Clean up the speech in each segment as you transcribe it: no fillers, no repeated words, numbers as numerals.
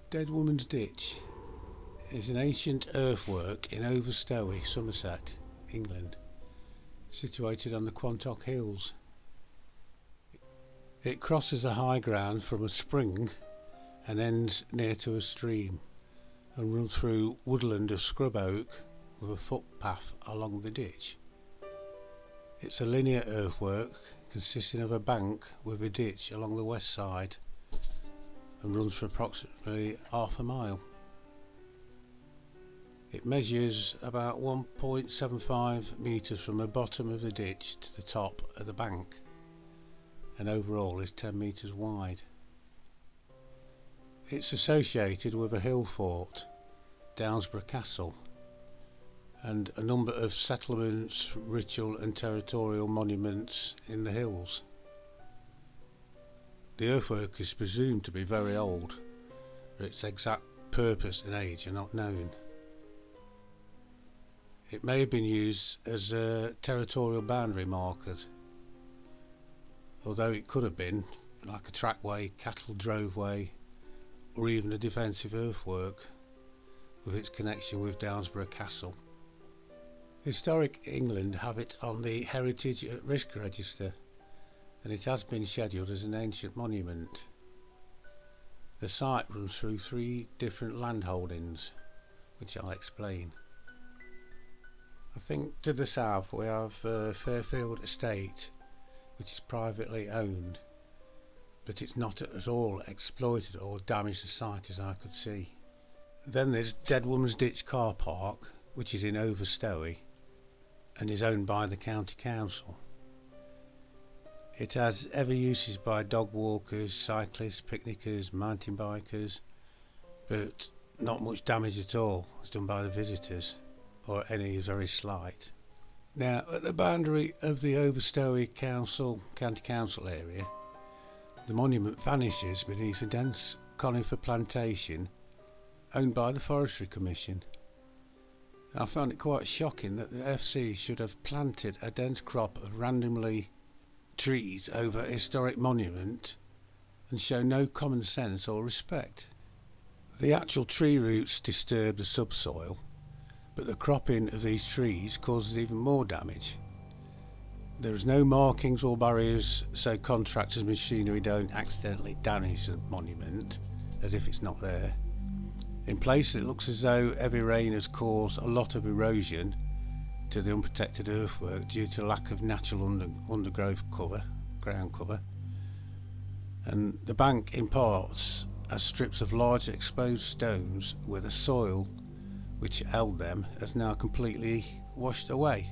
Dead Woman's Ditch is an ancient earthwork in Stowey, Somerset, England, situated on the Quantock hills. It crosses a high ground from a spring and ends near to a stream, and runs through woodland of scrub oak with a footpath along the ditch. It's a linear earthwork consisting of a bank with a ditch along the west side and runs for approximately half a mile. It measures about 1.75 metres from the bottom of the ditch to the top of the bank, and overall is 10 metres wide. It's associated with a hill fort, Downsborough Castle, and a number of settlements, ritual and territorial monuments in the hills. The earthwork is presumed to be very old, but its exact purpose and age are not known. It may have been used as a territorial boundary marker, although it could have been like a trackway, cattle droveway, or even a defensive earthwork with its connection with Downsborough Castle. Historic England have it on the Heritage at Risk Register, and it has been scheduled as an ancient monument. The site runs through 3 different landholdings, which I'll explain. I think to the south we have Fairfield Estate, which is privately owned, but it's not at all exploited or damaged the site as I could see. Then there's Dead Woman's Ditch car park, which is in Stowey and is owned by the county council. It has every uses by dog walkers, cyclists, picnickers, mountain bikers, but not much damage at all is done by the visitors, or any is very slight. Now, at the boundary of the Stowey county council area, the monument vanishes beneath a dense conifer plantation owned by the Forestry Commission. I found it quite shocking that the FC should have planted a dense crop of randomly trees over a historic monument and show no common sense or respect. The actual tree roots disturb the subsoil, but the cropping of these trees causes even more damage. There is no markings or barriers so contractors' machinery don't accidentally damage the monument as if it's not there. In places it looks as though heavy rain has caused a lot of erosion to the unprotected earthwork due to lack of natural undergrowth ground cover, and the bank in parts has strips of large exposed stones where the soil which held them has now completely washed away.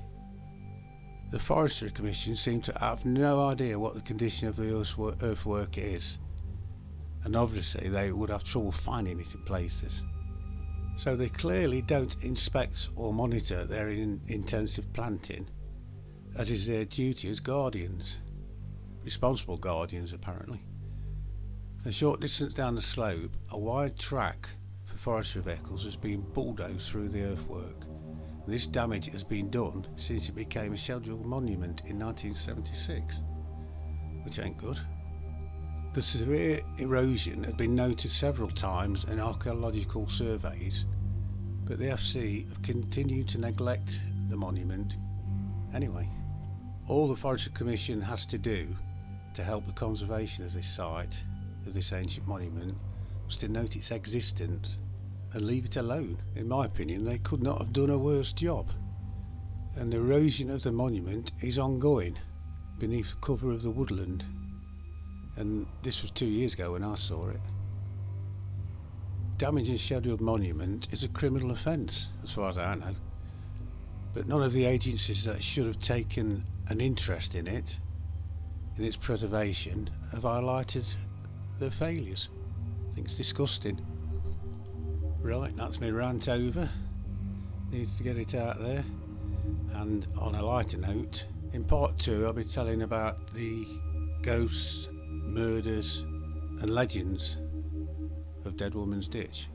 The Forestry Commission seem to have no idea what the condition of the earthwork is, and obviously they would have trouble finding it in places. So they clearly don't inspect or monitor their intensive planting, as is their duty as guardians, responsible guardians apparently. A short distance down the slope, a wide track for forestry vehicles has been bulldozed through the earthwork. This damage has been done since it became a scheduled monument in 1976, which ain't good. The severe erosion has been noted several times in archaeological surveys, but the FC have continued to neglect the monument anyway. All the Forestry Commission has to do to help the conservation of this site, of this ancient monument, was to note its existence and leave it alone. In my opinion, they could not have done a worse job. And the erosion of the monument is ongoing beneath the cover of the woodland, and this was 2 years ago when I saw it. Damaging a scheduled monument is a criminal offence as far as I know, but none of the agencies that should have taken an interest in it, in its preservation, have highlighted their failures. I think it's disgusting. Right, that's my rant over. Needed to get it out there. And on a lighter note, in part 2 I'll be telling about the ghosts, murders and legends of Dead Woman's Ditch.